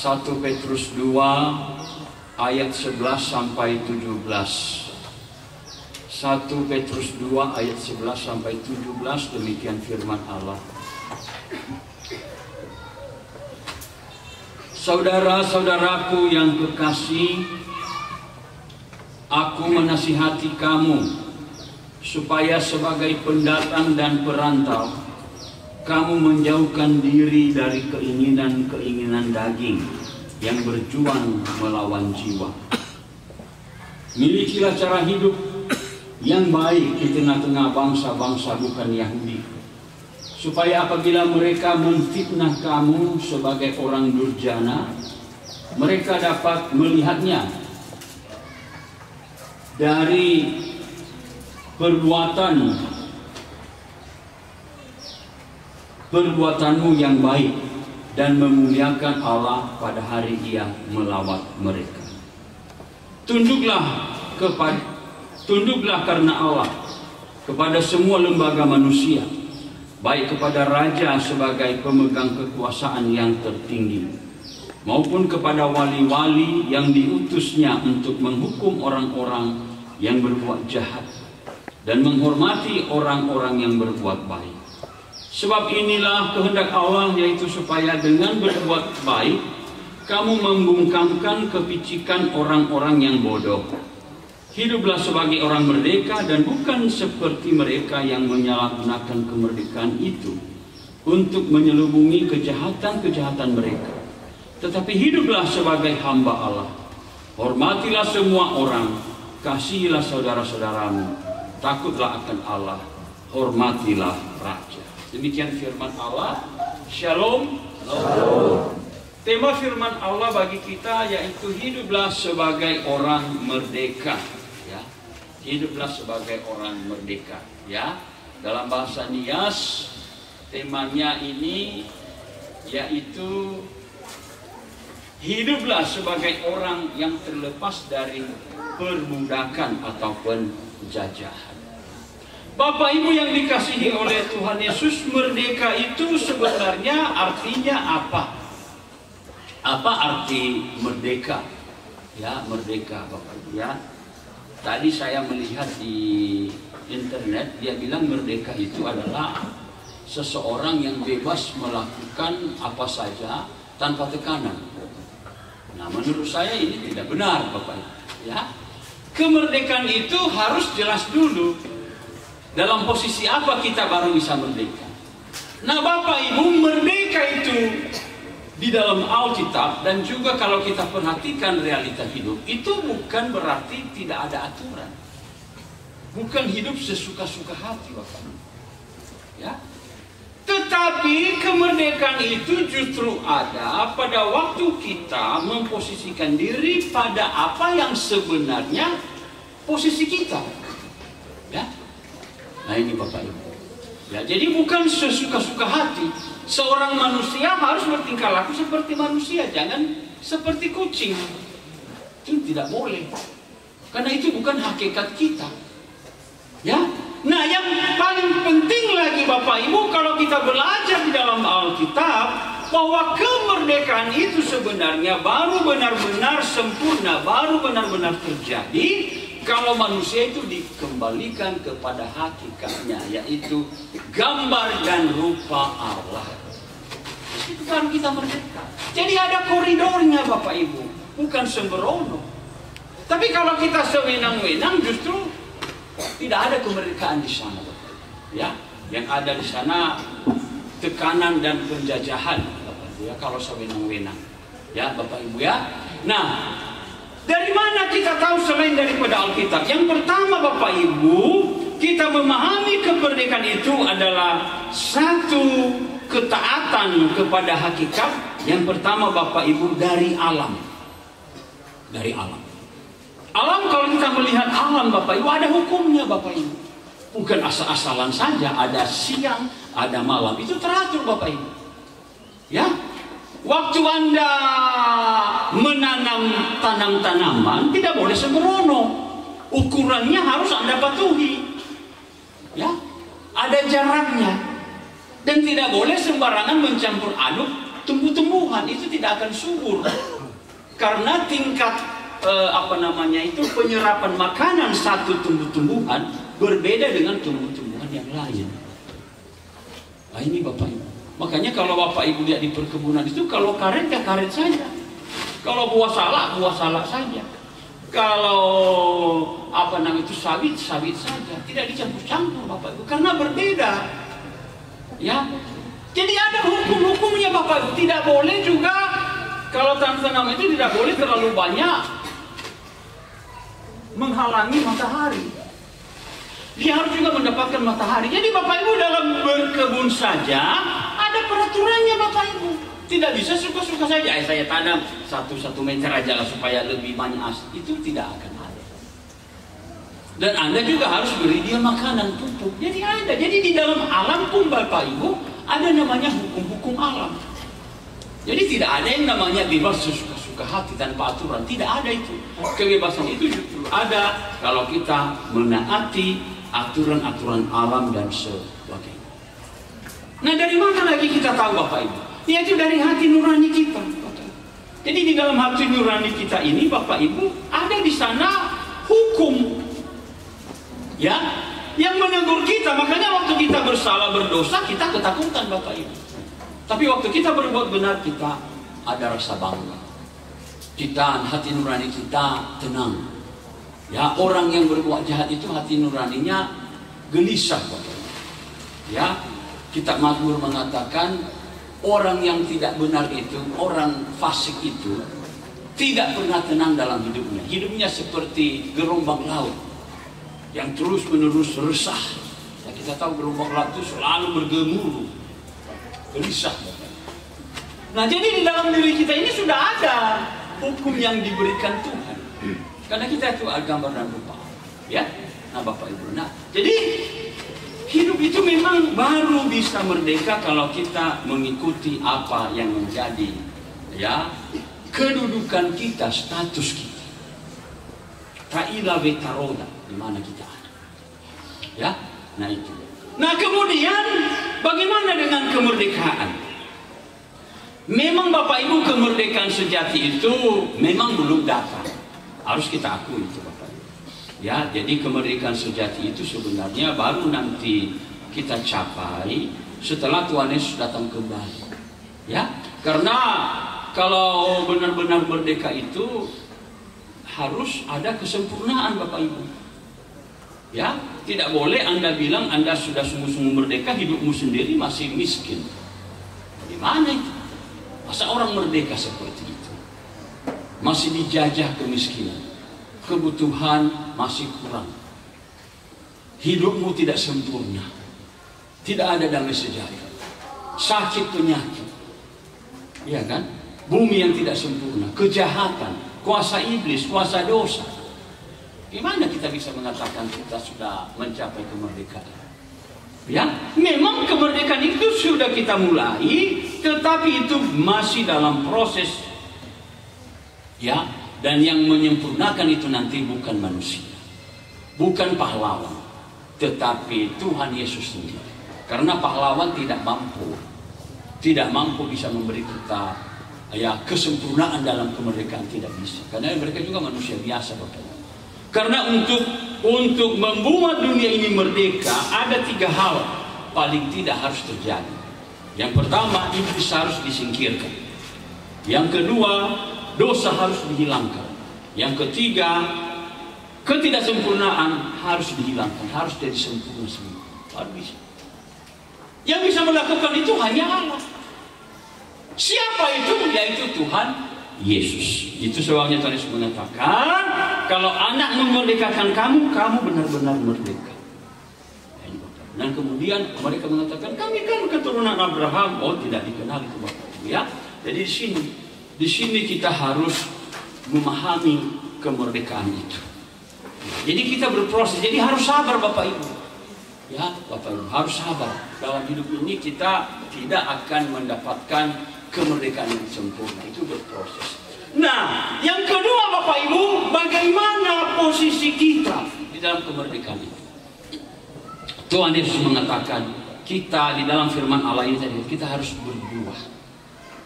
1 Petrus 2 ayat 11 sampai 17. 1 Petrus 2 ayat 11 sampai 17, demikian firman Allah. Saudara-saudaraku yang kekasih, aku menasihati kamu supaya sebagai pendatang dan perantau kamu menjauhkan diri dari keinginan-keinginan daging yang berjuang melawan jiwa. Milikilah cara hidup yang baik di tengah-tengah bangsa-bangsa bukan Yahudi, supaya apabila mereka memfitnah kamu sebagai orang durjana, mereka dapat melihatnya dari perbuatanmu yang baik dan memuliakan Allah pada hari Ia melawat mereka. Tunduklah karena Allah kepada semua lembaga manusia, baik kepada raja sebagai pemegang kekuasaan yang tertinggi, maupun kepada wali-wali yang diutusnya untuk menghukum orang-orang yang berbuat jahat dan menghormati orang-orang yang berbuat baik. Sebab inilah kehendak Allah, yaitu supaya dengan berbuat baik kamu membungkamkan kepicikan orang-orang yang bodoh. Hiduplah sebagai orang merdeka dan bukan seperti mereka yang menyalahgunakan kemerdekaan itu untuk menyelubungi kejahatan-kejahatan mereka. Tetapi hiduplah sebagai hamba Allah. Hormatilah semua orang, kasihilah saudara-saudaramu, takutlah akan Allah, hormatilah raja. Demikian firman Allah. Shalom. Shalom. Tema firman Allah bagi kita yaitu hiduplah sebagai orang merdeka. Ya, hiduplah sebagai orang merdeka. Ya, dalam bahasa Nias temanya ini yaitu hiduplah sebagai orang yang terlepas dari perbudakan ataupun jajahan. Bapak Ibu yang dikasihi oleh Tuhan Yesus, merdeka itu sebenarnya artinya apa? Apa arti merdeka? Ya, merdeka Bapak Ibu ya. Tadi saya melihat di internet, dia bilang merdeka itu adalah seseorang yang bebas melakukan apa saja tanpa tekanan. Nah, menurut saya ini tidak benar Bapak Ibu ya. Kemerdekaan itu harus jelas dulu. Dalam posisi apa kita baru bisa merdeka. Nah Bapak Ibu, merdeka itu di dalam Alkitab dan juga kalau kita perhatikan realita hidup, itu bukan berarti tidak ada aturan. Bukan hidup sesuka-suka hati Bapak Ibu ya. Tetapi kemerdekaan itu justru ada pada waktu kita memposisikan diri pada apa yang sebenarnya posisi kita ya. Nah ini Bapak Ibu ya, jadi bukan sesuka-suka hati. Seorang manusia harus bertingkah laku seperti manusia, jangan seperti kucing. Itu tidak boleh, karena itu bukan hakikat kita ya. Nah yang paling penting lagi Bapak Ibu, kalau kita belajar di dalam Alkitab bahwa kemerdekaan itu sebenarnya baru benar-benar sempurna, baru benar-benar terjadi kalau manusia itu dikembalikan kepada hakikatnya, yaitu gambar dan rupa Allah. Itu baru kita merdeka. Jadi ada koridornya Bapak Ibu, bukan sembrono. Tapi kalau kita sewenang-wenang, justru tidak ada kemerdekaan di sana Bapak Ibu. Ya, yang ada di sana tekanan dan penjajahan Bapak Ibu ya, kalau sewenang-wenang. Ya Bapak Ibu ya. Nah, dari mana kita tahu selain daripada Alkitab? Yang pertama Bapak Ibu, kita memahami kemerdekaan itu adalah satu ketaatan kepada hakikat. Yang pertama Bapak Ibu, dari alam. Dari alam. Alam, kalau kita melihat alam Bapak Ibu, ada hukumnya Bapak Ibu. Bukan asal-asalan saja, ada siang, ada malam. Itu teratur Bapak Ibu. Ya. Waktu Anda menanam tanaman tidak boleh sembrono. Ukurannya harus Anda patuhi. Ya, ada jaraknya. Dan tidak boleh sembarangan mencampur aduk tumbuh-tumbuhan itu tidak akan subur karena tingkat penyerapan makanan satu tumbuh-tumbuhan berbeda dengan tumbuh-tumbuhan yang lain. Nah ini Bapak Ibu. Makanya kalau Bapak Ibu lihat di perkebunan itu, kalau karet ya karet saja, kalau buah salak saja, kalau sawit saja, tidak dicampur-campur Bapak Ibu karena berbeda. Ya, jadi ada hukum-hukumnya Bapak Ibu. Tidak boleh juga kalau tanam itu tidak boleh terlalu banyak menghalangi matahari. Dia harus juga mendapatkan matahari. Jadi Bapak Ibu dalam berkebun saja ada peraturannya Bapak Ibu. Tidak bisa suka-suka saja. Saya tanam 1 meter aja lah supaya lebih banyak hasil. Itu tidak akan ada. Dan Anda juga harus beri dia makanan, pupuk. Jadi ada. Jadi di dalam alam pun Bapak Ibu ada namanya hukum-hukum alam. Jadi tidak ada yang namanya bebas sesuka-suka hati tanpa aturan. Tidak ada itu. Kebebasan itu justru ada kalau kita menaati aturan-aturan alam dan sebagainya. Nah dari mana lagi kita tahu Bapak Ibu? Yaitu dari hati nurani kita. Jadi di dalam hati nurani kita ini Bapak Ibu ada di sana hukum, ya, yang menegur kita. Makanya waktu kita bersalah berdosa kita ketakutan Bapak Ibu. Tapi waktu kita berbuat benar kita ada rasa bangga. Hati nurani kita tenang. Ya, orang yang berbuat jahat itu hati nuraninya gelisah Bapak Ibu. Ya, kitab Mazmur mengatakan orang yang tidak benar itu, orang fasik itu tidak pernah tenang dalam hidupnya. Hidupnya seperti gelombang laut yang terus-menerus resah. Ya, kita tahu gelombang laut itu selalu bergemuruh, gelisah. Nah, jadi di dalam diri kita ini sudah ada hukum yang diberikan Tuhan. Karena kita itu gambar dan rupa. Ya, nah Bapak Ibu. Nah, jadi hidup itu memang baru bisa merdeka kalau kita mengikuti apa yang menjadi, ya, kedudukan kita, status kita. Ta'ila betaroda, di mana kita ada. Ya, nah itu. Nah kemudian bagaimana dengan kemerdekaan? Memang Bapak Ibu kemerdekaan sejati itu memang belum datang. Harus kita akui itu Bapak Ibu. Ya, jadi kemerdekaan sejati itu sebenarnya baru nanti kita capai setelah Tuhan Yesus datang kembali. Ya, karena kalau benar-benar merdeka itu harus ada kesempurnaan Bapak Ibu. Ya, tidak boleh Anda bilang Anda sudah sungguh-sungguh merdeka, hidupmu sendiri masih miskin. Gimana itu? Masa orang merdeka seperti itu? Masih dijajah kemiskinan, kebutuhan masih kurang, hidupmu tidak sempurna, tidak ada damai sejahtera, sakit penyakit, ya kan? Bumi yang tidak sempurna, kejahatan, kuasa iblis, kuasa dosa. Gimana kita bisa mengatakan kita sudah mencapai kemerdekaan? Ya, memang kemerdekaan itu sudah kita mulai, tetapi itu masih dalam proses. Ya, dan yang menyempurnakan itu nanti bukan manusia, bukan pahlawan, tetapi Tuhan Yesus sendiri. Karena pahlawan tidak mampu bisa memberi kita, ya, kesempurnaan dalam kemerdekaan, tidak bisa. Karena mereka juga manusia biasa, Bapak. Karena untuk membuat dunia ini merdeka ada 3 hal paling tidak harus terjadi. Yang pertama, iblis harus disingkirkan. Yang kedua, dosa harus dihilangkan. Yang ketiga, ketidaksempurnaan harus dihilangkan, harus jadi sempurna semua. Baru bisa. Yang bisa melakukan itu hanya Allah. Siapa itu? Yaitu Tuhan Yesus. Itu sebabnya Tuhan Yesus mengatakan, kalau anak memerdekakan kamu, kamu benar-benar merdeka. Dan kemudian mereka mengatakan, kami kan keturunan Abraham. Oh, tidak dikenal itu Bapak Ibu, ya. Jadi di sini kita harus memahami kemerdekaan itu. Jadi kita berproses. Jadi harus sabar Bapak Ibu. Ya, Bapak Ibu harus sabar. Dalam hidup ini kita tidak akan mendapatkan kemerdekaan yang sempurna. Itu berproses. Nah, yang kedua Bapak Ibu, bagaimana posisi kita di dalam kemerdekaan itu? Tuhan Yesus mengatakan, kita di dalam firman Allah ini tadi, kita harus berbuah.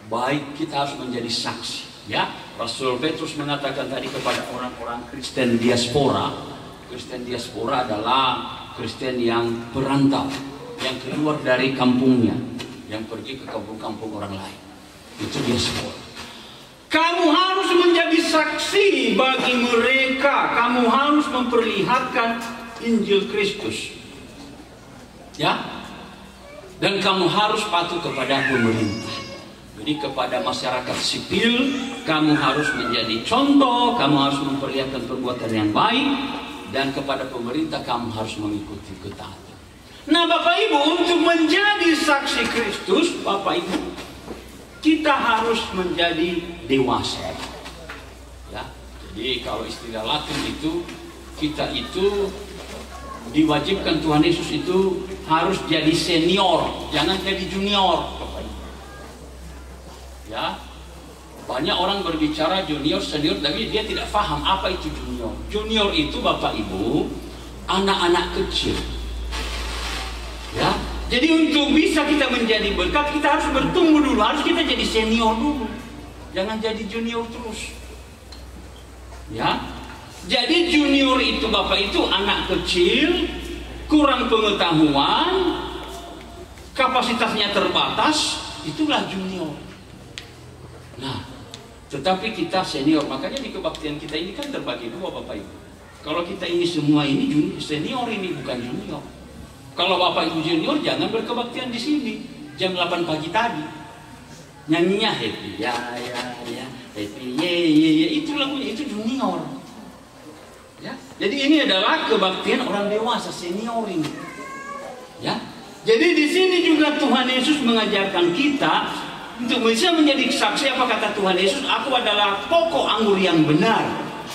baik kita harus menjadi saksi. Ya, Rasul Petrus mengatakan tadi kepada orang-orang Kristen diaspora. Kristen diaspora adalah Kristen yang perantau, yang keluar dari kampungnya, yang pergi ke kampung-kampung orang lain. Itu diaspora. Kamu harus menjadi saksi bagi mereka. Kamu harus memperlihatkan Injil Kristus. Ya. Dan kamu harus patuh kepada pemerintah. Jadi kepada masyarakat sipil, kamu harus menjadi contoh, kamu harus memperlihatkan perbuatan yang baik, dan kepada pemerintah kamu harus mengikuti ketaatan. Nah, Bapak Ibu, untuk menjadi saksi Kristus, Bapak Ibu, kita harus menjadi dewasa. Ya, jadi kalau istilah Latin itu, kita itu diwajibkan Tuhan Yesus itu harus jadi senior, jangan jadi junior, Bapak Ibu. Ya, banyak orang berbicara junior, senior, tapi dia tidak paham apa itu junior. Junior itu, Bapak Ibu, anak-anak kecil. Ya, jadi untuk bisa kita menjadi berkat, kita harus bertumbuh dulu, harus kita jadi senior dulu, jangan jadi junior terus. Ya, jadi junior itu, Bapak, itu anak kecil, kurang pengetahuan, kapasitasnya terbatas, itulah junior. Nah, tetapi kita senior, makanya di kebaktian kita ini kan terbagi dua, Bapak Ibu. Kalau kita ini semua ini senior, ini bukan junior. Kalau Bapak Ibu junior, jangan berkebaktian di sini jam 8 pagi tadi. Nyanyinya happy ya happy ye, itu lagunya, itu junior. Ya, jadi ini adalah kebaktian orang dewasa, senior ini. Ya, jadi di sini juga Tuhan Yesus mengajarkan kita untuk bisa menjadi saksi. Apa kata Tuhan Yesus? Aku adalah pokok anggur yang benar.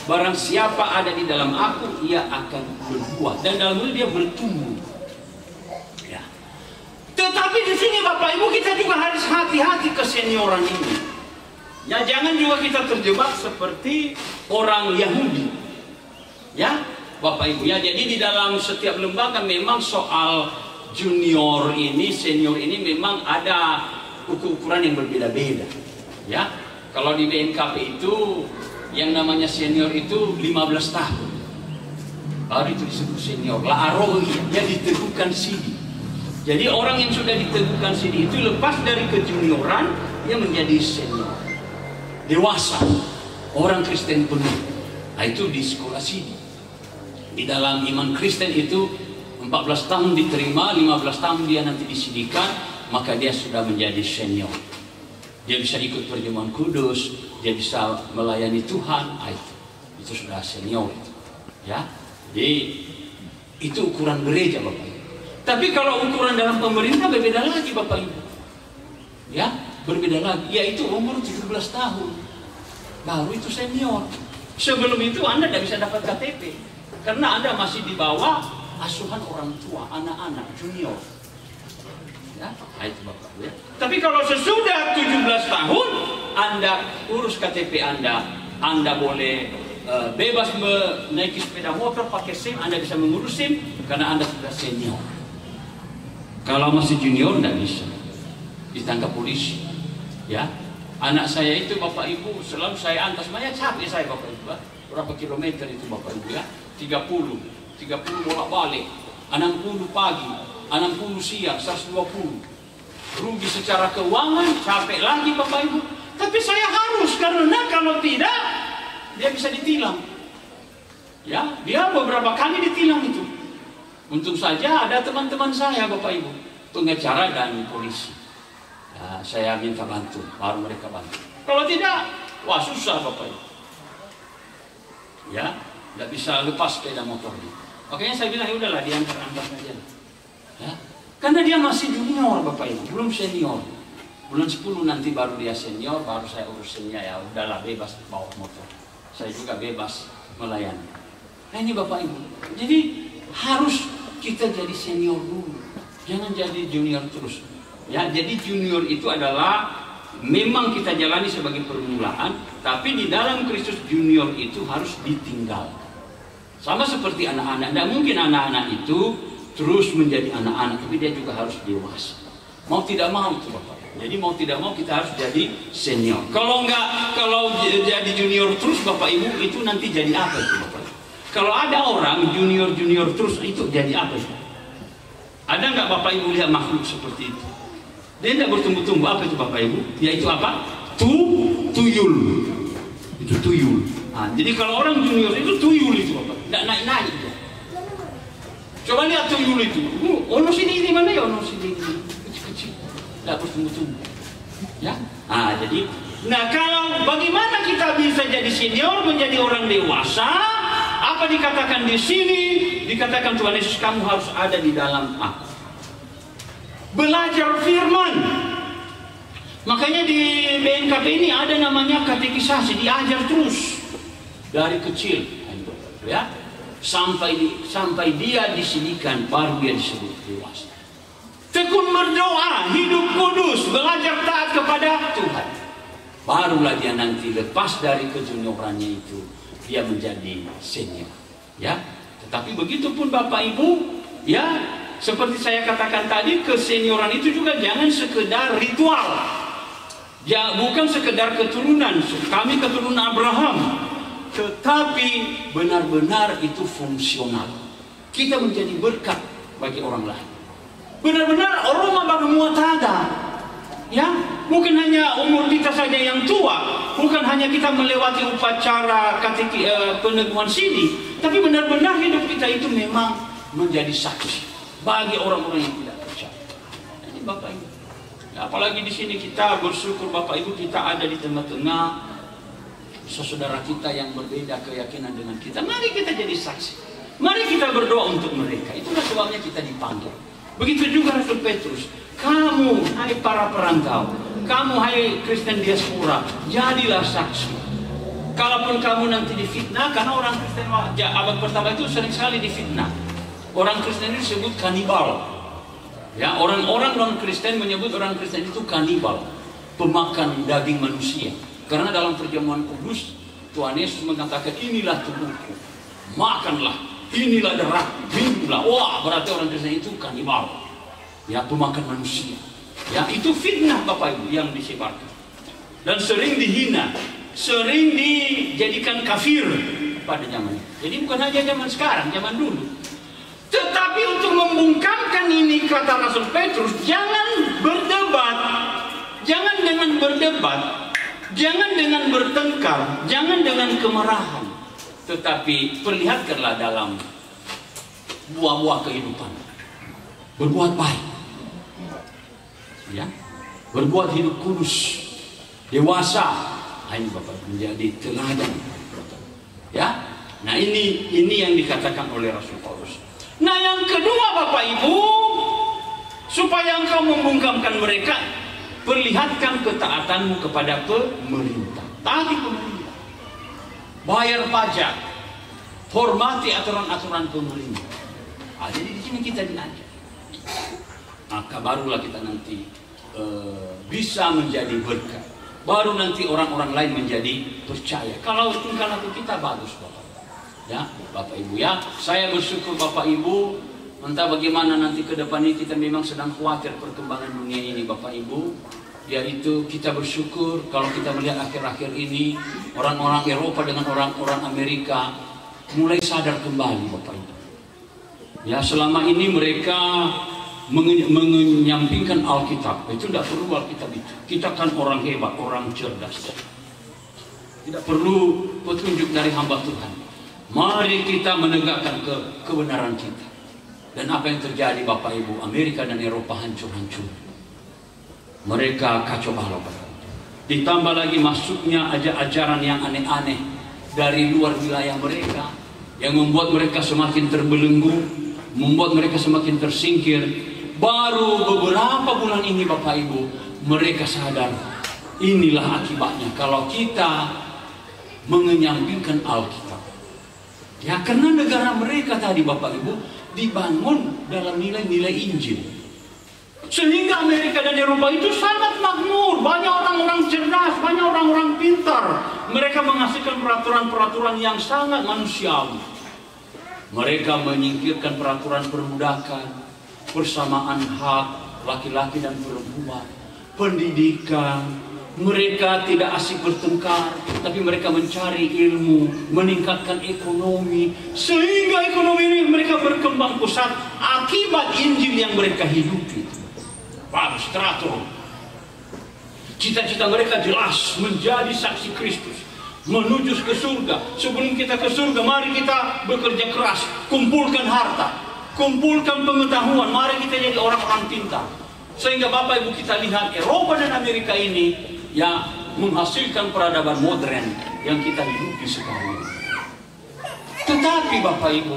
Barang siapa ada di dalam aku, ia akan berbuah, dan dalam itu dia bertumbuh. Ya. Tetapi di sini, Bapak Ibu, kita juga harus hati-hati kesenioran ini. Ya, jangan juga kita terjebak seperti orang Yahudi. Ya, Bapak Ibu, ya, jadi di dalam setiap lembaga memang soal junior ini, senior ini memang ada ukuran yang berbeda-beda. Ya, kalau di BNKP itu yang namanya senior itu 15 tahun, baru itu disebut senior. La'aroi, yang diteguhkan sidi. Jadi orang yang sudah diteguhkan sidi itu lepas dari kejunioran, dia menjadi senior, dewasa, orang Kristen penuh. Nah, itu di sekolah sidi. Di dalam iman Kristen itu 14 tahun diterima, 15 tahun dia nanti disidikan, maka dia sudah menjadi senior. Dia bisa ikut perjamuan kudus, dia bisa melayani Tuhan, itu sudah senior itu. Ya, jadi itu ukuran gereja, Bapak Ibu. Tapi kalau ukuran dalam pemerintah berbeda lagi, Bapak Ibu. Ya, berbeda lagi, yaitu umur 17 tahun, baru itu senior. Sebelum itu Anda tidak bisa dapat KTP, karena Anda masih di bawah asuhan orang tua, anak-anak, junior. Ya, itu Bapak, ya. Tapi kalau sesudah 17 tahun Anda urus KTP Anda boleh bebas menaiki sepeda motor, pakai SIM, Anda bisa mengurus SIM karena Anda sudah senior. Kalau masih junior tidak bisa, ditangkap polisi. Ya, anak saya itu, Bapak Ibu, selalu saya antar, semuanya capek saya, Bapak Ibu. Berapa kilometer itu, Bapak Ibu, ya? 30 bolak-balik, 60 pagi, 60 siang, 120. Rugi secara keuangan, capek lagi, Bapak Ibu. Tapi saya harus, karena kalau tidak dia bisa ditilang. Ya, dia beberapa kali ditilang itu. Untung saja ada teman-teman saya, Bapak Ibu, pengacara dan polisi. Ya, saya minta bantu, baru mereka bantu. Kalau tidak, wah susah, Bapak Ibu. Ya, tidak bisa lepas sepeda motornya. Makanya saya bilang, ya udahlah, diantar-antar saja. Ya, karena dia masih junior, Bapak Ibu, belum senior. Bulan 10 nanti baru dia senior, baru saya urusinnya. Ya udahlah, bebas bawa motor. Saya juga bebas melayani. Nah, ini Bapak Ibu. Jadi harus kita jadi senior dulu, jangan jadi junior terus. Ya, jadi junior itu adalah memang kita jalani sebagai permulaan, tapi di dalam Kristus junior itu harus ditinggal. Sama seperti anak-anak. Tidak mungkin anak-anak itu terus menjadi anak-anak, tapi dia juga harus dewasa. Mau tidak mau itu, Bapak. Jadi mau tidak mau kita harus jadi senior. Kalau jadi junior terus Bapak Ibu, itu nanti jadi apa itu Bapak Ibu? Kalau ada orang junior terus, itu jadi apa itu? Ada nggak Bapak Ibu lihat makhluk seperti itu? Dia tidak bertumbuh-tumbuh. Apa itu Bapak Ibu? Yaitu apa? Tuyul. Itu tuyul. Nah, jadi kalau orang junior itu tuyul itu Bapak, tidak naik-naik. Coba lihat tuyul itu. Ono sini di mana ya? Ono sini kecil-kecil. Tidak bertumbuh-tumbuh. Ya. Nah, jadi, kalau bagaimana kita bisa jadi senior, menjadi orang dewasa? Apa dikatakan di sini? Dikatakan Tuhan Yesus, kamu harus ada di dalam aku. Belajar firman. Makanya di BNKP ini ada namanya katekisasi, diajar terus dari kecil, ya, sampai dia disedikan, baru dia disebut dewasa. Tekun berdoa, hidup kudus, belajar taat kepada Tuhan. Barulah dia nanti lepas dari kejuniorannya itu, dia menjadi senior, ya. Tetapi begitu pun Bapak Ibu, ya, seperti saya katakan tadi, kesenioran itu juga jangan sekedar ritual. Ya, bukan sekedar keturunan. Kami keturunan Abraham, tetapi benar-benar itu fungsional. Kita menjadi berkat bagi orang lain. Benar-benar rumah bermuat ada. Ya, bukan hanya umur kita saja yang tua, bukan hanya kita melewati upacara peneguhan sini, tapi benar-benar hidup kita itu memang menjadi saksi bagi orang-orang yang tidak percaya. Ini Bapak Ibu. Ya, apalagi di sini kita bersyukur Bapak Ibu, kita ada di tengah-tengah saudara kita yang berbeda keyakinan dengan kita. Mari kita jadi saksi. Mari kita berdoa untuk mereka. Itulah sebabnya kita dipanggil. Begitu juga Rasul Petrus. Kamu, hai para perantau, kamu, hai Kristen diaspora, jadilah saksi. Kalaupun kamu nanti difitnah, karena orang Kristen abad pertama itu sering sekali difitnah. Orang Kristen itu disebut kanibal. Ya, orang-orang non-Kristen menyebut orang Kristen itu kanibal, pemakan daging manusia. Karena dalam perjamuan kudus, Tuhan Yesus mengatakan, inilah tubuhku, makanlah, inilah darah, minumlah. Wah, berarti orang Kristen itu kanibal, ya, pemakan manusia. Ya, itu fitnah Bapak Ibu yang disebarkan. Dan sering dihina, sering dijadikan kafir pada zamannya. Jadi bukan hanya zaman sekarang, zaman dulu. Tetapi untuk membungkamkan ini, kata Rasul Petrus, jangan berdebat, jangan dengan berdebat, jangan dengan bertengkar, jangan dengan kemarahan, tetapi perlihatkanlah dalam buah-buah kehidupan. Berbuat baik, ya, berbuat hidup kudus, dewasa. Ini Bapak menjadi teladan, ya. Nah, ini yang dikatakan oleh Rasul Paulus. Nah, yang kedua Bapak Ibu, supaya engkau membungkamkan mereka, perlihatkan ketaatanmu kepada pemerintah. Taati pemerintah, bayar pajak, hormati aturan-aturan pemerintah. Nah, jadi di sini kita diajar. Maka barulah kita nanti bisa menjadi berkat. Baru nanti orang-orang lain menjadi percaya. Kalau tingkah laku kita bagus Bapak. Ya, Bapak Ibu, ya, saya bersyukur Bapak Ibu. Entah bagaimana nanti ke depan ini, kita memang sedang khawatir perkembangan dunia ini Bapak Ibu. Yaitu kita bersyukur kalau kita melihat akhir-akhir ini orang-orang Eropa dengan orang-orang Amerika mulai sadar kembali Bapak Ibu. Ya, selama ini mereka menyampingkan Alkitab. Itu tidak perlu Alkitab itu. Kita kan orang hebat, orang cerdas. Tidak perlu petunjuk dari hamba Tuhan. Mari kita menegakkan kebenaran kita. Dan apa yang terjadi Bapak Ibu, Amerika dan Eropa hancur-hancur. Mereka kacau balau. Ditambah lagi masuknya ajaran yang aneh-aneh dari luar wilayah mereka, yang membuat mereka semakin terbelenggu, membuat mereka semakin tersingkir. Baru beberapa bulan ini Bapak Ibu, mereka sadar inilah akibatnya kalau kita menyampingkan Alkitab. Ya, karena negara mereka tadi Bapak Ibu dibangun dalam nilai-nilai Injil. Sehingga Amerika dan Eropa itu sangat makmur, banyak orang-orang cerdas, banyak orang-orang pintar. Mereka menghasilkan peraturan-peraturan yang sangat manusiawi. Mereka menyingkirkan peraturan perbudakan, persamaan hak laki-laki dan perempuan, pendidikan. Mereka tidak asik bertengkar, tapi mereka mencari ilmu, meningkatkan ekonomi, sehingga ekonomi ini mereka berkembang pesat akibat Injil yang mereka hidupi. Bagus, teratur. Cita-cita mereka jelas, menjadi saksi Kristus, menuju ke surga. Sebelum kita ke surga, mari kita bekerja keras, kumpulkan harta, kumpulkan pengetahuan, mari kita jadi orang-orang pintar. Sehingga Bapak Ibu kita lihat Eropa dan Amerika ini yang menghasilkan peradaban modern yang kita hidupi sekarang. Tetapi Bapak Ibu,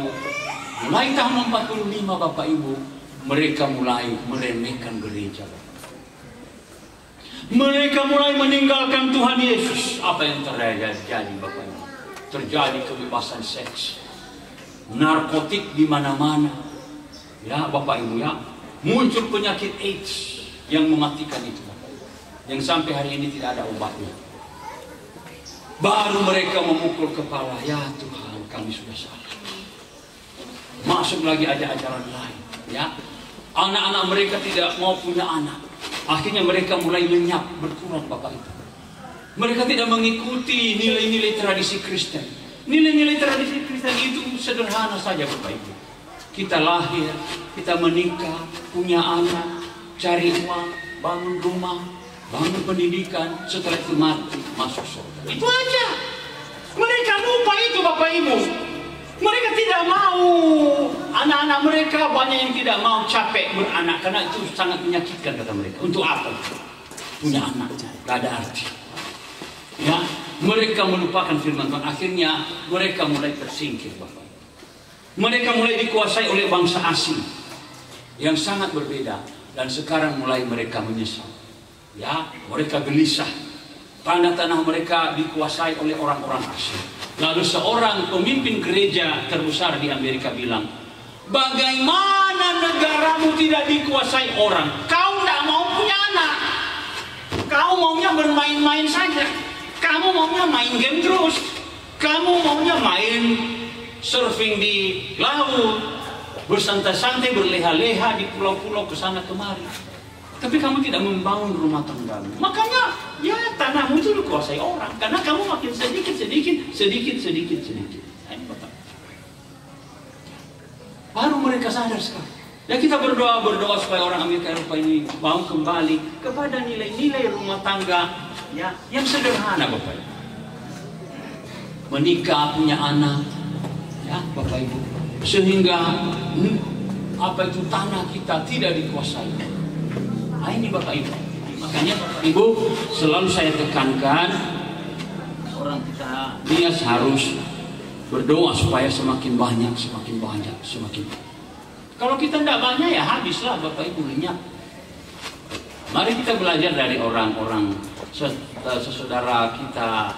mulai tahun 45 Bapak Ibu, mereka mulai meremehkan gereja. Mereka mulai meninggalkan Tuhan Yesus. Apa yang terjadi Bapak Ibu? Terjadi kebebasan seks, narkotik di mana-mana. Ya Bapak Ibu ya, muncul penyakit AIDS yang mematikan itu. Yang sampai hari ini tidak ada obatnya. Baru mereka memukul kepala, ya Tuhan kami sudah salah. Masuk lagi ada ajaran lain, ya. Anak-anak mereka tidak mau punya anak. Akhirnya mereka mulai lenyap, berkurang Bapak Ibu. Mereka tidak mengikuti nilai-nilai tradisi Kristen. Nilai-nilai tradisi Kristen itu sederhana saja Bapak Ibu. Kita lahir, kita menikah, punya anak, cari uang, bangun rumah, bangun pendidikan, setelah itu mati, masuk surga. Itu aja. Mereka lupa itu Bapak Ibu. Mereka tidak mau, anak-anak mereka banyak yang tidak mau capek beranak, karena itu sangat menyakitkan kata mereka. Untuk apa? Punya anak, gak ada arti. Ya, mereka melupakan firman Tuhan. Akhirnya mereka mulai tersingkir Bapak. Mereka mulai dikuasai oleh bangsa asing yang sangat berbeda, dan sekarang mulai mereka menyesal. Ya, mereka gelisah. Tanah-tanah mereka dikuasai oleh orang-orang asing. Lalu seorang pemimpin gereja terbesar di Amerika bilang, bagaimana negaramu tidak dikuasai orang? Kau tidak mau punya anak. Kau maunya bermain-main saja. Kamu maunya main game terus. Kamu maunya main surfing di laut, bersantai-santai, berleha-leha di pulau-pulau ke sana kemari. Tapi kamu tidak membangun rumah tanggamu. Makanya ya tanahmu itu dikuasai orang. Karena kamu makin sedikit. Baru mereka sadar sekarang. Ya kita berdoa supaya orang Amerika Eropa ini mau kembali kepada nilai-nilai rumah tangga ya yang sederhana Bapak Ibu. Menikah, punya anak, ya Bapak Ibu. Sehingga apa itu tanah kita tidak dikuasai. Nah ini Bapak Ibu. Makanya Bapak Ibu selalu saya tekankan, orang kita dia harus berdoa supaya semakin banyak. Kalau kita tidak banyak ya habislah Bapak Ibu, lenyap. Mari kita belajar dari orang-orang saudara kita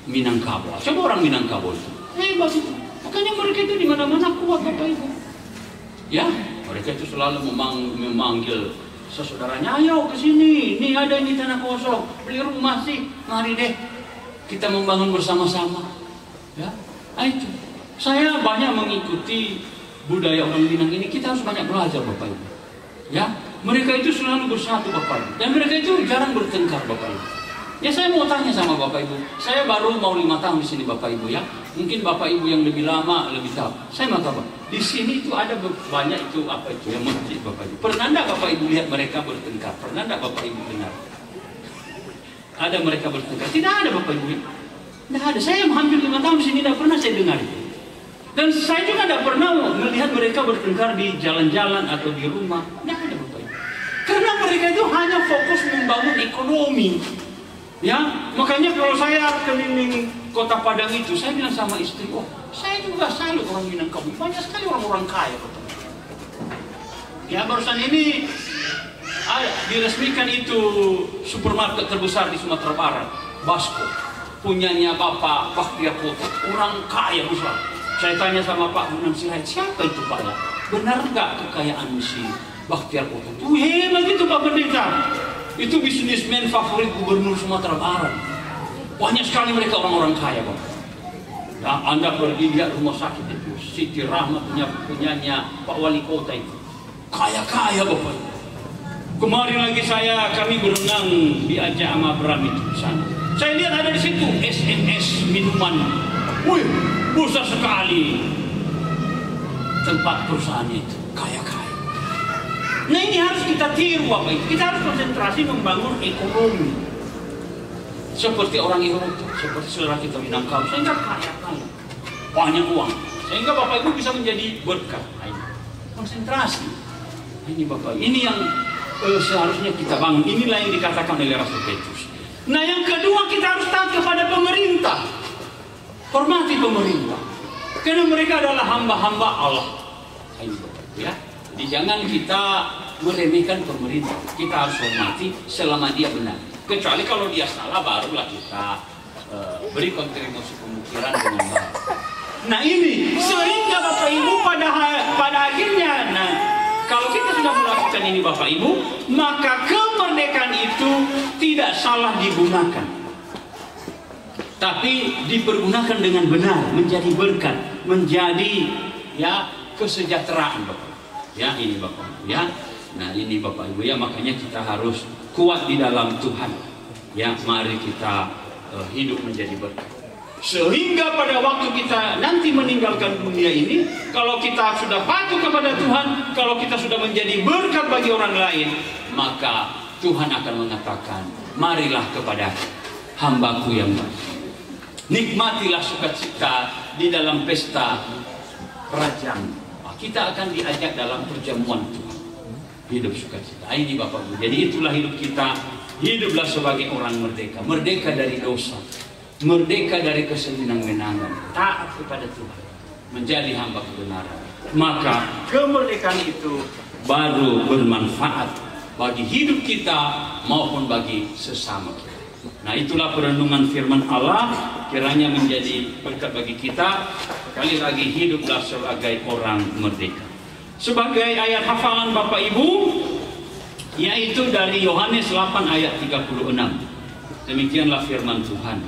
Minangkabau. Coba orang Minangkabau itu hebat itu. Makanya mereka itu di mana-mana kuat Bapak Ibu. Ya, mereka itu selalu memanggil saudaranya, ayo ke sini, ini ada ini tanah kosong, beli rumah sih, mari deh kita membangun bersama-sama. Ya, itu. Saya banyak mengikuti budaya orang Minang ini, kita harus banyak belajar Bapak Ibu. Ya, mereka itu selalu bersatu Bapak Ibu, dan mereka itu jarang bertengkar Bapak Ibu. Ya saya mau tanya sama Bapak Ibu, saya baru mau 5 tahun di sini Bapak Ibu ya. Mungkin Bapak Ibu yang lebih lama lebih tahu. Saya mau tahu di sini itu ada banyak itu apa itu yang masjid Bapak Ibu. Pernah enggak Bapak Ibu lihat mereka bertengkar? Pernah enggak Bapak Ibu dengar? Ada mereka bertengkar? Tidak ada Bapak Ibu. Tidak ada. Saya hampir 5 tahun di sini tidak pernah saya dengar itu. Dan saya juga tidak pernah melihat mereka bertengkar di jalan-jalan atau di rumah. Tidak ada Bapak Ibu. Karena mereka itu hanya fokus membangun ekonomi. Ya, makanya kalau saya keliling kota Padang itu, saya bilang sama istri, oh, saya juga salut orang Minangkabau. Banyak sekali orang-orang kaya. Ya, barusan ini diresmikan itu supermarket terbesar di Sumatera Barat, Basko, punyanya Bapak Bakhtiar Poto, orang kaya besar. Saya tanya sama Pak Bunam Sirait, siapa itu Pak ya? Benar nggak kekayaan si Bakhtiar Poto? Tuh hebat itu Pak Pendeta. Itu bisnismen favorit gubernur Sumatera Barat. Banyak sekali mereka orang-orang kaya Bapak. Ya, Anda pergi lihat rumah sakit itu, Siti Rahmat punyanya Pak Wali Kota itu. Kaya-kaya Bapak. Kemarin lagi kami berenang di Aja sama Bram itu sana. Saya lihat ada di situ SMS minuman. Wih, besar sekali. Tempat perusahaan itu kaya-kaya. Nah ini harus kita tiru Bapak Ibu. Kita harus konsentrasi membangun ekonomi. Seperti orang Eropa, seperti saudara kita Minangkabau, sehingga kaya-kaya, banyak uang, sehingga Bapak Ibu bisa menjadi berkat. Konsentrasi. Ini Bapak, ini yang seharusnya kita bangun. Inilah yang dikatakan oleh Rasul Petrus. Nah yang kedua, kita harus taat kepada pemerintah. Hormati pemerintah, karena mereka adalah hamba-hamba Allah. Ini Bapak, ya. Jadi jangan kita meremehkan pemerintah. Kita harus hormati selama dia benar. Kecuali kalau dia salah, barulah kita beri kontribusi pemikiran dengan baik. Nah ini sehingga Bapak Ibu pada akhirnya, nah kalau kita sudah melakukan ini Bapak Ibu, maka kemerdekaan itu tidak salah digunakan, tapi dipergunakan dengan benar, menjadi berkat, menjadi ya kesejahteraan Bapak. Ya ini Bapak Ibu ya. Nah ini Bapak Ibu ya, makanya kita harus kuat di dalam Tuhan. Ya mari kita hidup menjadi berkat. Sehingga pada waktu kita nanti meninggalkan dunia ini, kalau kita sudah patuh kepada Tuhan, kalau kita sudah menjadi berkat bagi orang lain, maka Tuhan akan mengatakan, marilah kepada hambaku yang baik. Nikmatilah sukacita di dalam pesta kerajaan. Kita akan diajak dalam perjamuan Tuhan. Hidup sukacita. Ini Bapak Ibu. Jadi itulah hidup kita. Hiduplah sebagai orang merdeka. Merdeka dari dosa. Merdeka dari kesenang-menangan. Taat kepada Tuhan. Menjadi hamba kebenaran. Maka kemerdekaan itu baru bermanfaat bagi hidup kita maupun bagi sesama kita. Nah itulah perenungan firman Allah. Kiranya menjadi berkat bagi kita. Sekali lagi hiduplah sebagai orang merdeka. Sebagai ayat hafalan Bapak Ibu, yaitu dari Yohanes 8 ayat 36. Demikianlah firman Tuhan.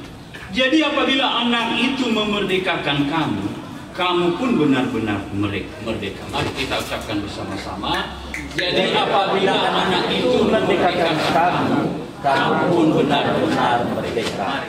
Jadi apabila anak itu memerdekakan kamu, kamu pun benar-benar merdeka. Mari kita ucapkan bersama-sama. Jadi apabila anak itu memerdekakan kamu, kamu pun benar-benar merdeka.